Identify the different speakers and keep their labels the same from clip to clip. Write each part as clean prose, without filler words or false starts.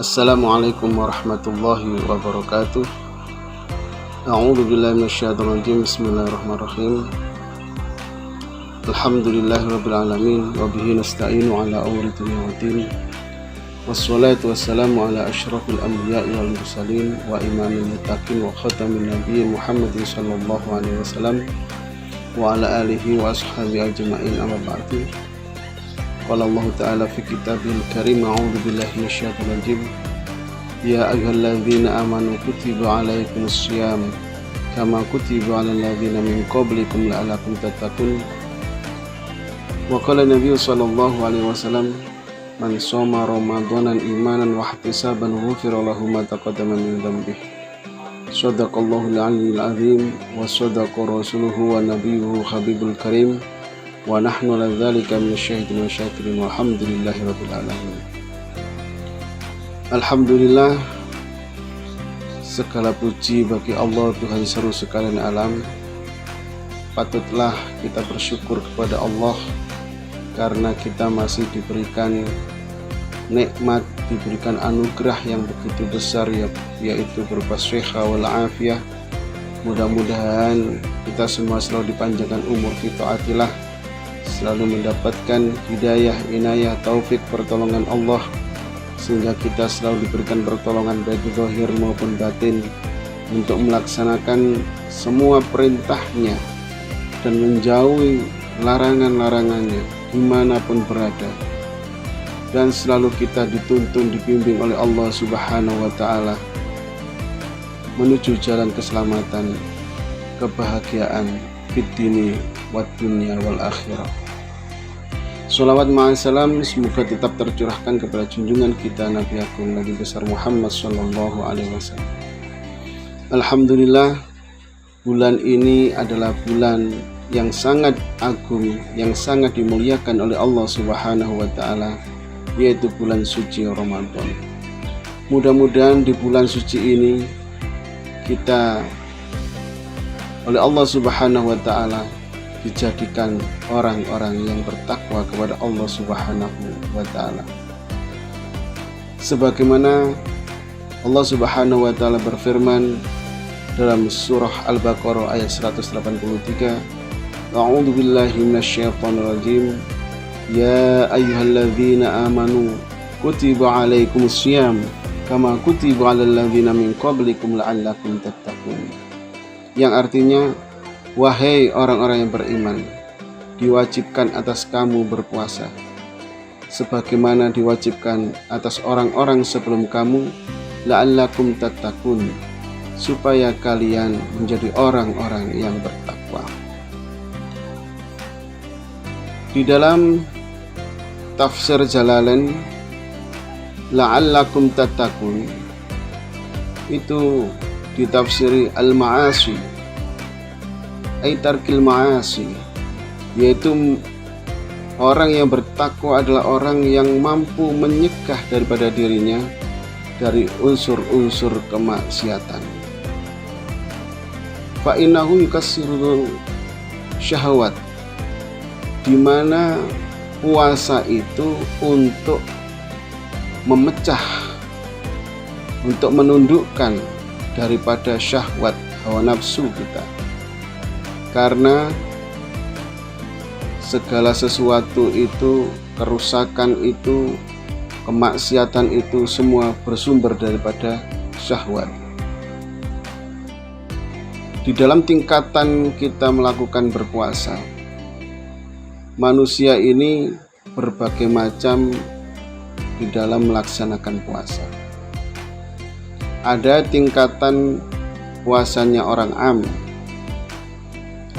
Speaker 1: Assalamualaikum warahmatullahi wabarakatuh. A'udzu billahi minasyaitonir rajim. Bismillahirrahmanirrahim. Alhamdulillahirabbil alamin wa bihi nasta'inu ala umuri dunya waddin. Wassalatu wassalamu ala asyrafil anbiya'i wal mursalin wa imamil muttaqin wa khatamin nabiyyin Muhammadin sallallahu alaihi wasallam wa ala alihi wa ashabihi ajma'in, amma ba'du. Qala Allah Ta'ala fi kitabihil karim, a'udzu billahi minasyaitonir rajim. Ya ayyuhalladzina amanu kutiba alaikumus syiyam kama kutiba alal ladzina min qablikum la'allakum tattaqun. Wa qala Nabi sallallahu alaihi wasallam, man shoma ramadanan imanan wa ihtisaban ghufira lahu ma taqaddama min dhanbihi. Shadaqallahul aliyyil azim wa shadaqa rasuluhu wa nabiyyuhu habibul karim. Wa nahnu ladzalika minasyahidin wa syakirin walhamdulillahi rabbil alamin. Alhamdulillah, segala puji bagi Allah Tuhan seluruh sekalian alam. Patutlah kita bersyukur kepada Allah karena kita masih diberikan nikmat, diberikan anugerah yang begitu besar, yaitu berupa sehat wal afiyah. Mudah-mudahan kita semua selalu dipanjangkan umur fi taatillah, selalu mendapatkan hidayah, inayah, taufik, pertolongan Allah, sehingga kita selalu diberikan pertolongan baik zahir maupun batin untuk melaksanakan semua perintahnya dan menjauhi larangan-larangannya dimanapun berada, dan selalu kita dituntun, dibimbing oleh Allah Subhanahu wa Ta'ala menuju jalan keselamatan, kebahagiaan fid dini wad dunya wal akhirah. Sholawat ma'asalam semoga tetap tercurahkan kepada junjungan kita Nabi Agung Nabi besar Muhammad sallallahu alaihi wasallam. Alhamdulillah, bulan ini adalah bulan yang sangat agung, yang sangat dimuliakan oleh Allah Subhanahu wa Ta'ala, yaitu bulan suci Ramadan. Mudah-mudahan di bulan suci ini kita oleh Allah Subhanahu wa Ta'ala dijadikan orang-orang yang bertakwa kepada Allah Subhanahu wa Ta'ala. Sebagaimana Allah Subhanahu wa Ta'ala berfirman dalam surah Al-Baqarah ayat 183, A'udzu billahi minasyaitonir rajim. Ya ayyuhalladzina amanu kutiba alaikumus syiyam kama kutiba alal ladzina min qablikum la'allakum tattaqun. Yang artinya, wahai orang-orang yang beriman, diwajibkan atas kamu berpuasa sebagaimana diwajibkan atas orang-orang sebelum kamu, la'allakum tattaqun, supaya kalian menjadi orang-orang yang bertakwa. Di dalam tafsir Jalalain, la'allakum tattaqun itu ditafsiri al-ma'asi ay tarkil ma'asi, yaitu orang yang bertakwa adalah orang yang mampu menyegah daripada dirinya dari unsur-unsur kemaksiatan. Fa innahu yukassirul syahwat, di mana puasa itu untuk memecah, untuk menundukkan daripada syahwat hawa nafsu kita. Karena segala sesuatu itu, kerusakan itu, kemaksiatan itu semua bersumber daripada syahwat. Di dalam tingkatan kita melakukan berpuasa, manusia ini berbagai macam di dalam melaksanakan puasa. Ada tingkatan puasanya orang am,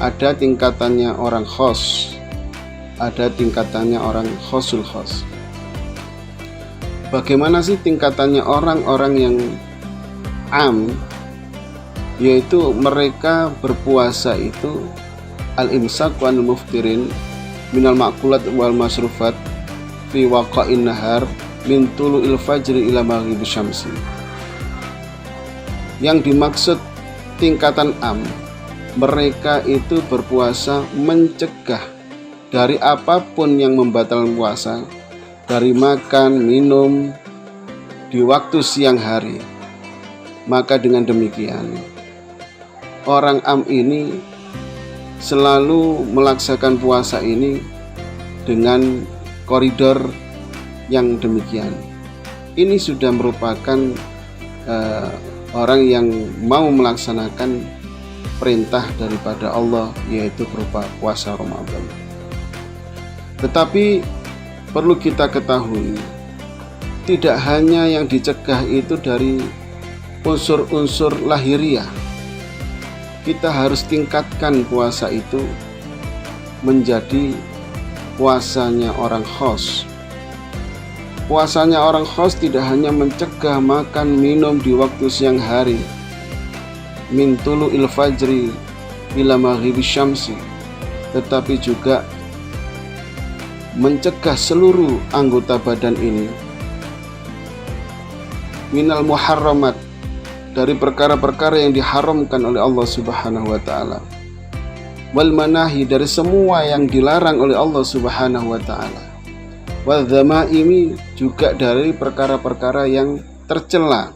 Speaker 1: ada tingkatannya orang khos, ada tingkatannya orang khosul khos. Bagaimana sih tingkatannya orang-orang yang am? Yaitu mereka berpuasa itu al-imsak wal muftirin minal makulat wal masrufat fi waqa'in nahar min tulu'il fajri ila maghribis syamsi. Yang dimaksud tingkatan am, mereka itu berpuasa mencegah dari apapun yang membatalkan puasa, dari makan, minum, di waktu siang hari. Maka dengan demikian orang am ini selalu melaksanakan puasa ini dengan koridor yang demikian. Ini sudah merupakan orang yang mau melaksanakan perintah daripada Allah, yaitu berupa puasa Ramadan. Tetapi perlu kita ketahui, tidak hanya yang dicegah itu dari unsur-unsur lahiriah. Kita harus tingkatkan puasa itu menjadi puasanya orang khos. Puasanya orang khos tidak hanya mencegah makan minum di waktu siang hari, min tulu'il fajri ila maghribis syamsi, tetapi juga mencegah seluruh anggota badan ini minal muharramat, dari perkara-perkara yang diharamkan oleh Allah Subhanahu wa taala, wal manahi, dari semua yang dilarang oleh Allah Subhanahu wa taala, wal dzamaimi, juga dari perkara-perkara yang tercela,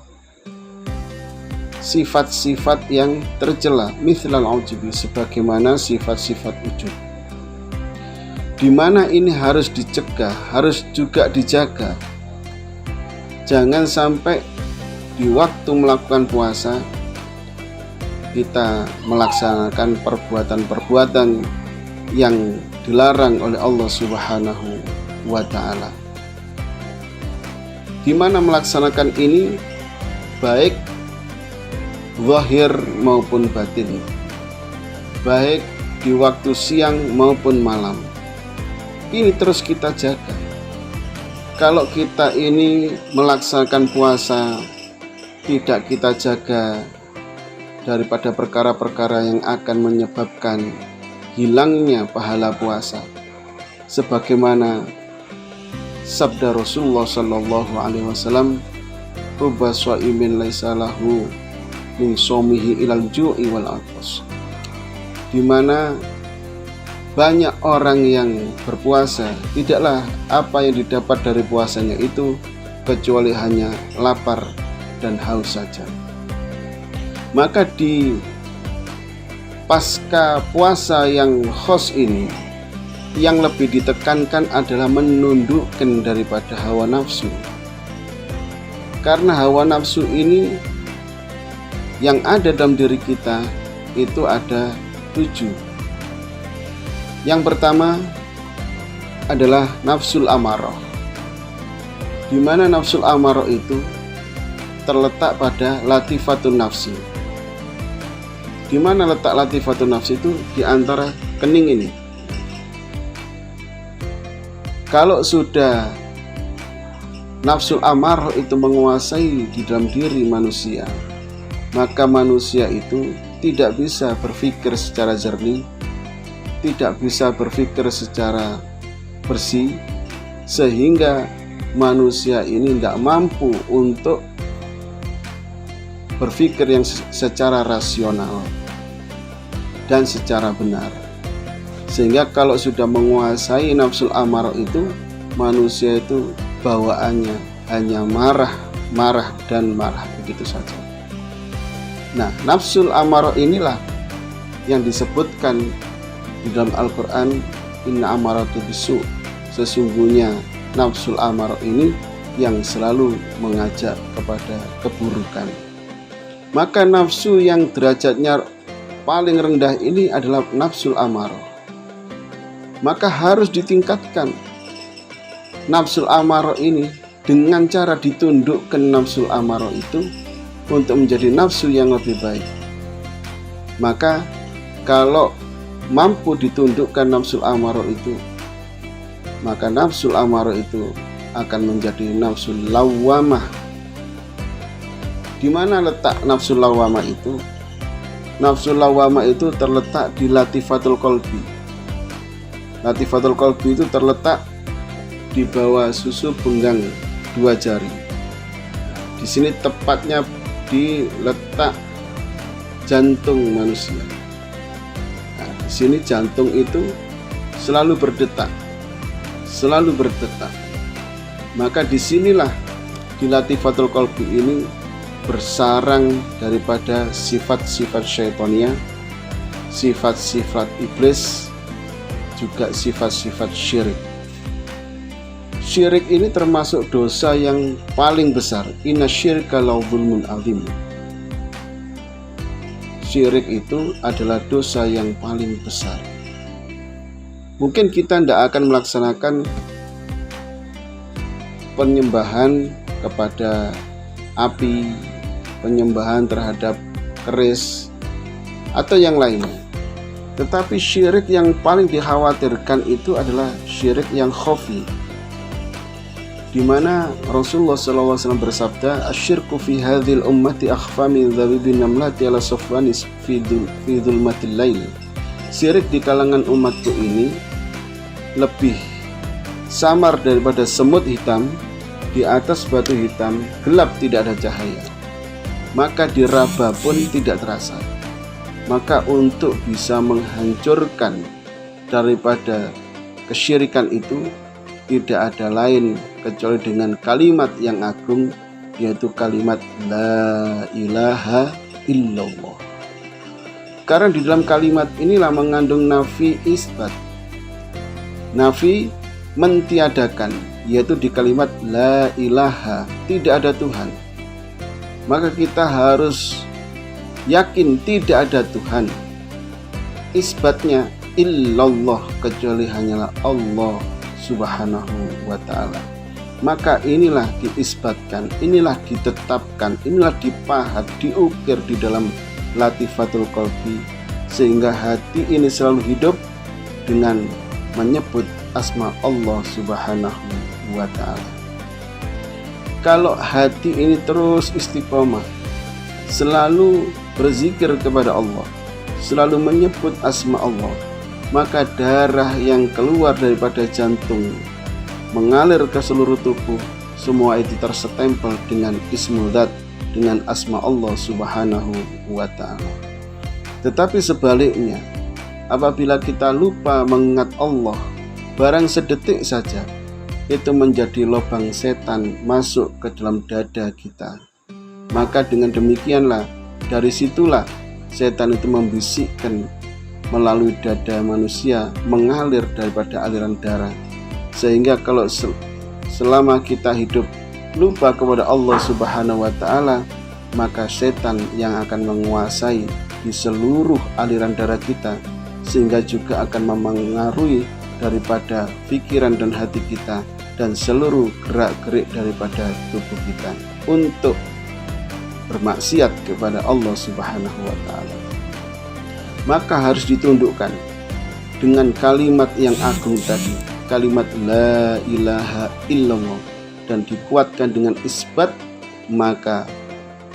Speaker 1: sifat-sifat yang tercela, mithlal ujubi, sebagaimana sifat-sifat ujub, di mana ini harus dicegah, harus juga dijaga. Jangan sampai di waktu melakukan puasa kita melaksanakan perbuatan-perbuatan yang dilarang oleh Allah Subhanahu wa ta'ala. Di mana melaksanakan ini baik zahir maupun batin, baik di waktu siang maupun malam. Ini terus kita jaga. Kalau kita ini melaksanakan puasa tidak kita jaga daripada perkara-perkara yang akan menyebabkan hilangnya pahala puasa, sebagaimana sabda Rasulullah sallallahu alaihi wasallam, rubba shaimin laisa lahu min shaumihi ilal ju'i wal atas, di mana banyak orang yang berpuasa tidaklah apa yang didapat dari puasanya itu kecuali hanya lapar dan haus saja. Maka di pasca puasa yang khos ini, yang lebih ditekankan adalah menundukkan daripada hawa nafsu. Karena hawa nafsu ini yang ada dalam diri kita itu ada 7. Yang pertama adalah nafsul amarah, di mana nafsul amarah itu terletak pada latifatun nafsi. Di mana letak latifatun nafsi itu? Di antara kening ini. Kalau sudah nafsul amarah itu menguasai di dalam diri manusia, maka manusia itu tidak bisa berpikir secara jernih, tidak bisa berpikir secara bersih, sehingga manusia ini tidak mampu untuk berpikir yang secara rasional dan secara benar. Sehingga kalau sudah menguasai nafsul amarah itu, manusia itu bawaannya hanya marah dan marah, begitu saja. Nah, nafsul amarah inilah yang disebutkan di dalam Al-Quran, inna amaratu bisu, sesungguhnya nafsul amarah ini yang selalu mengajak kepada keburukan. Maka nafsu yang derajatnya paling rendah ini adalah nafsul amarah. Maka harus ditingkatkan nafsul amarah ini dengan cara ditundukkan nafsul amarah itu untuk menjadi nafsu yang lebih baik. Maka kalau mampu ditundukkan nafsul amarah itu, maka nafsul amarah itu akan menjadi nafsul lawamah. Di mana letak nafsul lawamah itu? Nafsul lawamah itu terletak di latifatul qalbi. Latifatul qalbi itu terletak di bawah susu penggang 2 jari. Di sini tepatnya di letak jantung manusia. Nah, di sini jantung itu selalu berdetak. Maka disinilah di Latifatul Qalbi ini bersarang daripada sifat-sifat syaitonia, sifat-sifat iblis, juga sifat-sifat syirik. Syirik ini termasuk dosa yang paling besar. Inna syirka la dzulmun adzim. Syirik itu adalah dosa yang paling besar. Mungkin kita tidak akan melaksanakan penyembahan kepada api, penyembahan terhadap keris, atau yang lainnya. Tetapi syirik yang paling dikhawatirkan itu adalah syirik yang khafi, di mana Rasulullah SAW bersabda, "Asyirku fi hadhil ummati akhfa min dzabibin namlati ala safwanis fi dzulmatil lail." Syirik di kalangan umatku ini lebih samar daripada semut hitam di atas batu hitam, gelap tidak ada cahaya. Maka diraba pun tidak terasa. Maka untuk bisa menghancurkan daripada kesyirikan itu tidak ada lain kecuali dengan kalimat yang agung, yaitu kalimat La ilaha illallah. Karena di dalam kalimat inilah mengandung nafi isbat. Nafi mentiadakan, yaitu di kalimat La ilaha, tidak ada Tuhan. Maka kita harus yakin tidak ada Tuhan. Isbatnya illallah, kecuali hanyalah Allah subhanahu wa ta'ala. Maka inilah diisbatkan, inilah ditetapkan, inilah dipahat, diukir di dalam Latifatul Qalbi, sehingga hati ini selalu hidup dengan menyebut asma Allah subhanahu wa ta'ala. Kalau hati ini terus istiqomah, selalu berzikir kepada Allah, selalu menyebut asma Allah, maka darah yang keluar daripada jantung mengalir ke seluruh tubuh, semua itu tersetempel dengan Ismul Dzat, dengan asma Allah subhanahu wa ta'ala. Tetapi sebaliknya, apabila kita lupa mengingat Allah barang sedetik saja, itu menjadi lubang setan masuk ke dalam dada kita. Maka dengan demikianlah, dari situlah setan itu membisikkan melalui dada manusia, mengalir daripada aliran darah, sehingga kalau selama kita hidup lupa kepada Allah subhanahu wa ta'ala, maka setan yang akan menguasai di seluruh aliran darah kita, sehingga juga akan memengaruhi daripada pikiran dan hati kita dan seluruh gerak-gerik daripada tubuh kita untuk bermaksiat kepada Allah subhanahu wa ta'ala. Maka harus ditundukkan dengan kalimat yang agung tadi, kalimat La ilaha illallah, dan dikuatkan dengan isbat, maka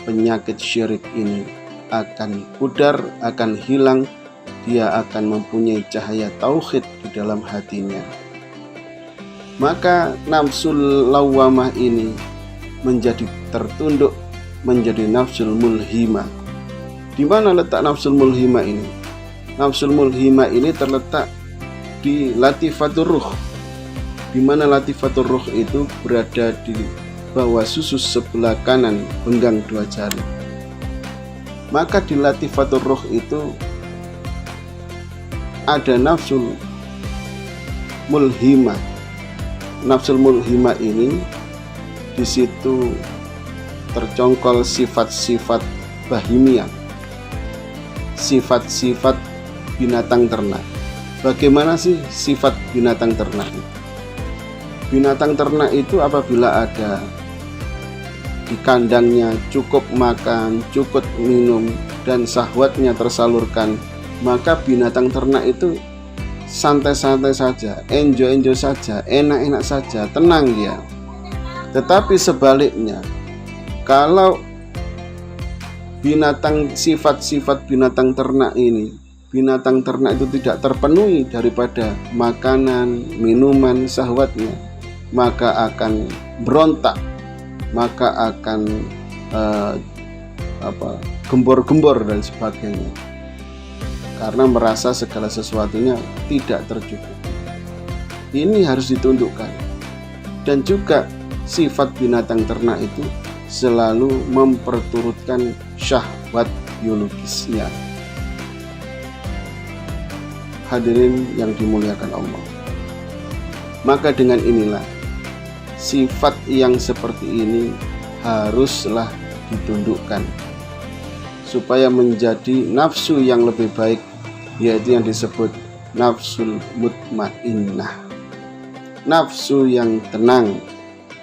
Speaker 1: penyakit syirik ini akan pudar, akan hilang. Dia akan mempunyai cahaya tauhid di dalam hatinya. Maka nafsul lawamah ini menjadi tertunduk, menjadi nafsul mulhimah. Di mana letak nafsul mulhimah ini? Nafsul mulhimah ini terletak di Latifatul Ruh, di mana Latifatul Ruh itu berada di bawah susus sebelah kanan penggang dua jari. Maka di Latifatul Ruh itu ada nafsul mulhimah. Nafsul mulhimah ini di situ tercongkol sifat-sifat bahimiyah, sifat-sifat binatang ternak. Bagaimana sih sifat binatang ternak? Binatang ternak itu apabila ada di kandangnya cukup makan, cukup minum, dan syahwatnya tersalurkan, maka binatang ternak itu santai-santai saja, enjoy saja, enak-enak saja, tenang dia. Tetapi sebaliknya, kalau sifat-sifat binatang ternak ini, binatang ternak itu tidak terpenuhi daripada makanan, minuman, syahwatnya, maka akan berontak, maka akan gembor-gembor dan sebagainya, karena merasa segala sesuatunya tidak tercukupi. Ini harus ditundukkan. Dan juga sifat binatang ternak itu selalu memperturutkan syahwat biologisnya. Hadirin yang dimuliakan Allah, maka dengan inilah sifat yang seperti ini haruslah ditundukkan supaya menjadi nafsu yang lebih baik, yaitu yang disebut nafsul mutmainnah, nafsu yang tenang.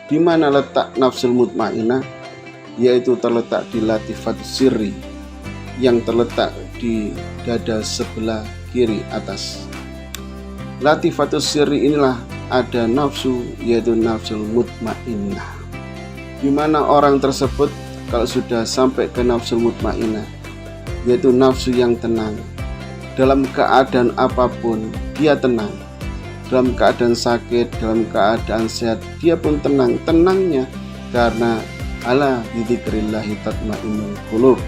Speaker 1: Di mana letak nafsul mutmainnah? Yaitu terletak di latifatus sirri yang terletak di dada sebelah kiri atas. Latifatus sirri inilah ada nafsu, yaitu nafsul mutmainnah, di mana orang tersebut kalau sudah sampai ke nafsul mutmainnah, yaitu nafsu yang tenang, dalam keadaan apapun dia tenang, dalam keadaan sakit, dalam keadaan sehat, dia pun tenang. Tenangnya karena ala bidzikrillahi tatmainnul qulub,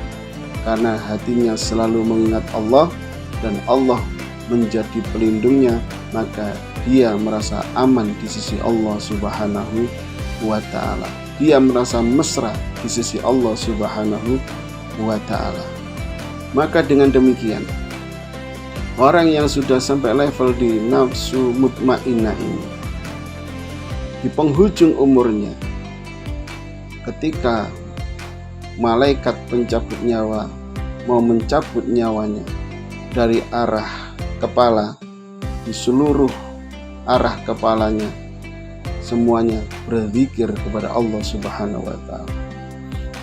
Speaker 1: karena hatinya selalu mengingat Allah dan Allah menjadi pelindungnya, maka dia merasa aman di sisi Allah Subhanahu wa ta'ala. Dia merasa mesra di sisi Allah Subhanahu wa ta'ala. Maka dengan demikian, orang yang sudah sampai level di nafsu mutmainnah ini, di penghujung umurnya, ketika malaikat pencabut nyawa mau mencabut nyawanya dari arah kepala, di seluruh arah kepalanya semuanya berzikir kepada Allah Subhanahu wa ta'ala.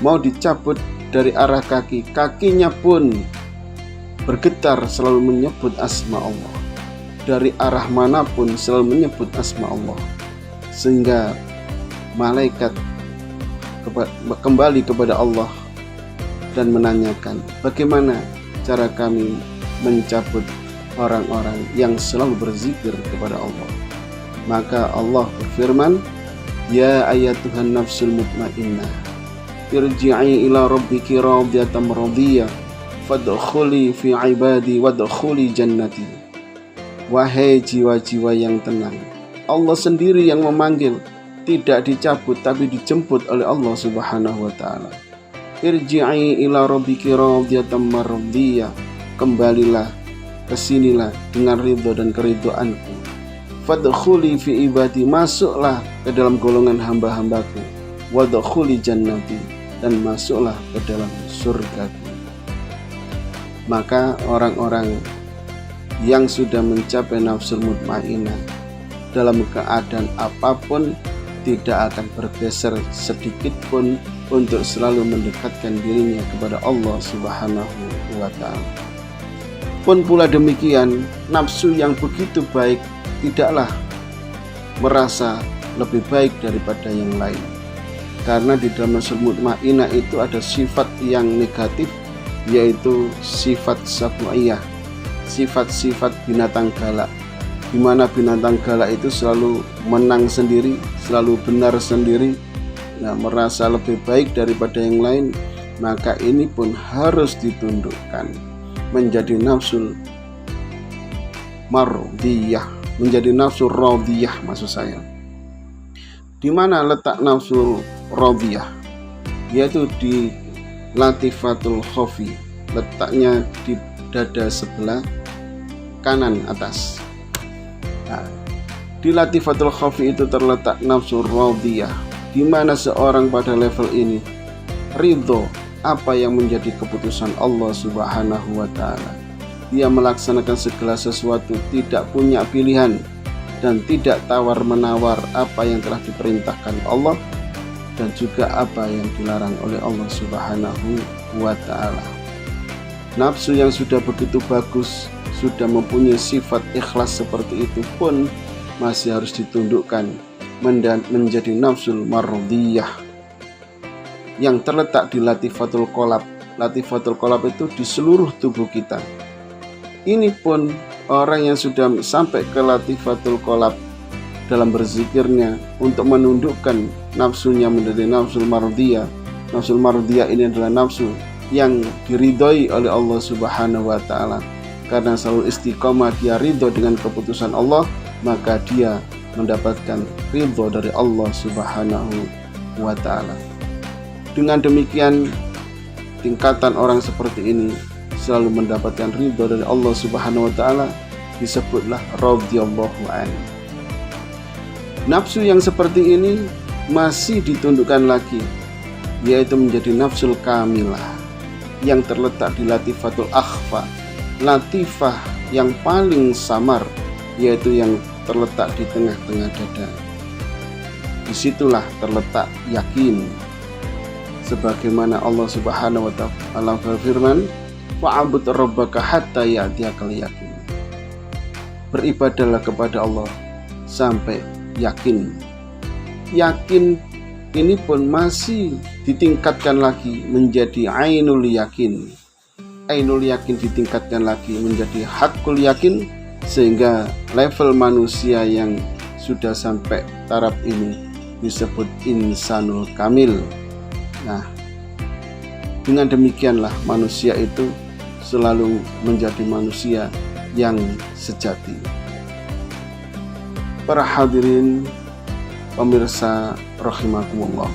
Speaker 1: Mau dicabut dari arah kaki, kakinya pun bergetar selalu menyebut asma Allah. Dari arah manapun selalu menyebut asma Allah, sehingga malaikat kembali kepada Allah dan menanyakan, bagaimana cara kami mencabut orang-orang yang selalu berzikir kepada Allah. Maka Allah berfirman, ya ayyatuhan nafsul mutmainnah, irji'i ila rabbiki radiyatan radiyah, fadkhuli fi ibadi wadkhuli jannati. Wahai jiwa-jiwa yang tenang, Allah sendiri yang memanggil, tidak dicabut tapi dijemput oleh Allah Subhanahu wa ta'ala. Irji'i ila rabbiki radiyatan mardiyah, kembalilah, kesinilah dengan ridho dan keridhoanku. Fadkhuli fi ibadi, masuklah ke dalam golongan hamba-hambaku. Wadkhuli jannati, dan masuklah ke dalam surgaku. Maka orang-orang yang sudah mencapai nafsul mutmainnah dalam keadaan apapun tidak akan bergeser sedikit pun untuk selalu mendekatkan dirinya kepada Allah Subhanahu wa ta'ala. Pun pula demikian, nafsu yang begitu baik tidaklah merasa lebih baik daripada yang lain, karena di dalam nafsul mutmainnah itu ada sifat yang negatif, yaitu sifat sabu'iyah, sifat-sifat binatang galak, di mana binatang galak itu selalu menang sendiri, selalu benar sendiri, merasa lebih baik daripada yang lain. Maka ini pun harus ditundukkan menjadi nafsul mardiyah, menjadi nafsul radiyah maksud saya. Di mana letak nafsul radiyah? Yaitu di latifatul khafi, letaknya di dada sebelah kanan atas. Di latifatul khafi itu terletak nafsu radiyah, di mana seorang pada level ini ridho apa yang menjadi keputusan Allah Subhanahu wa ta'ala. Dia melaksanakan segala sesuatu, tidak punya pilihan dan tidak tawar-menawar apa yang telah diperintahkan Allah dan juga apa yang dilarang oleh Allah Subhanahu wa ta'ala. Nafsu yang sudah begitu bagus, sudah mempunyai sifat ikhlas seperti itu pun masih harus ditundukkan menjadi nafsul mardiyah yang terletak di latifatul qalb. Latifatul qalb itu di seluruh tubuh kita. Ini pun orang yang sudah sampai ke latifatul qalb dalam berzikirnya untuk menundukkan nafsunya menjadi nafsul mardiyah. Nafsul mardiyah ini adalah nafsu yang diridhoi oleh Allah Subhanahu wa ta'ala, karena selalu istiqomah, dia ridho dengan keputusan Allah, maka dia mendapatkan ridho dari Allah Subhanahu wa ta'ala. Dengan demikian, tingkatan orang seperti ini selalu mendapatkan ridho dari Allah Subhanahu wa ta'ala, disebutlah radhiyallahu anhu. Nafsu yang seperti ini masih ditundukkan lagi, yaitu menjadi nafsul kamilah yang terletak di latifatul akhfa, latifah yang paling samar, yaitu yang terletak di tengah-tengah dada. Disitulah terletak yakin, sebagaimana Allah Subhanahu wa ta'ala berfirman, fa'bud rabbaka hatta ya'tiyakal yakin. Beribadahlah kepada Allah sampai yakin. Yakin ini pun masih ditingkatkan lagi menjadi ainul yakin. Ainul yakin ditingkatkan lagi menjadi hakul yakin, sehingga level manusia yang sudah sampai taraf ini disebut insanul kamil. Nah, dengan demikianlah manusia itu selalu menjadi manusia yang sejati. Para hadirin pemirsa rahimakumullah,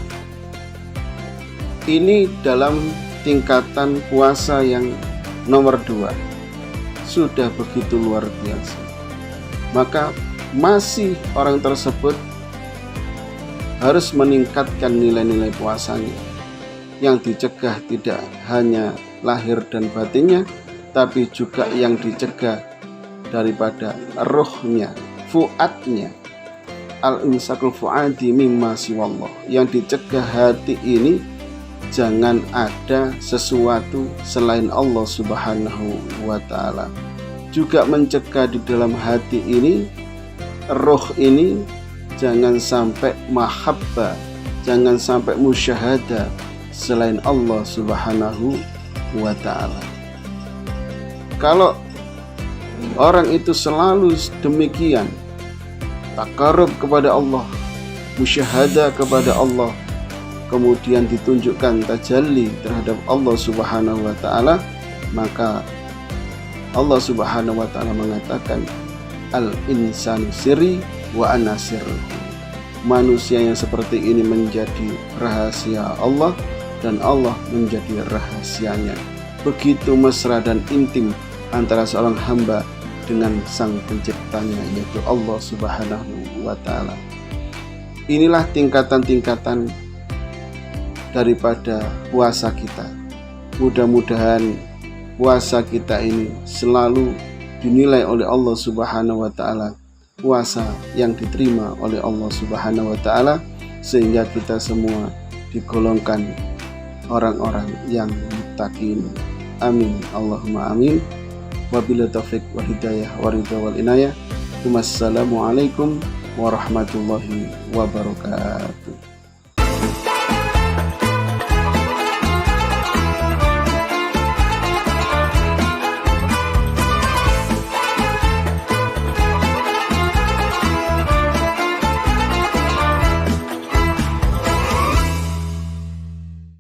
Speaker 1: ini dalam tingkatan puasa yang nomor 2 sudah begitu luar biasa. Maka masih orang tersebut harus meningkatkan nilai-nilai puasanya, yang dicegah tidak hanya lahir dan batinnya, tapi juga yang dicegah daripada rohnya, fuadnya. Al-imsakul fuadi mimma siwallah, yang dicegah hati ini jangan ada sesuatu selain Allah Subhanahu wa ta'ala. Juga mencegah di dalam hati ini, roh ini, jangan sampai mahabbah, jangan sampai musyahadah selain Allah Subhanahu wa ta'ala. Kalau orang itu selalu demikian, takarub kepada Allah, musyahadah kepada Allah, kemudian ditunjukkan tajalli terhadap Allah Subhanahu wa ta'ala, maka Allah Subhanahu wa ta'ala mengatakan, al-insanu sirri wa ana sirruhu. Manusia yang seperti ini menjadi rahasia Allah dan Allah menjadi rahasianya. Begitu mesra dan intim antara seorang hamba dengan sang penciptanya, yaitu Allah Subhanahu wa ta'ala. Inilah tingkatan-tingkatan daripada puasa kita. Mudah-mudahan puasa kita ini selalu dinilai oleh Allah Subhanahu wa ta'ala puasa yang diterima oleh Allah Subhanahu wa ta'ala, sehingga kita semua digolongkan orang-orang yang muttaqin. Amin Allahumma amin. Wabillahi taufiq wal hidayah wa ridha wal inayah. Wassalamualaikum warahmatullahi wabarakatuh.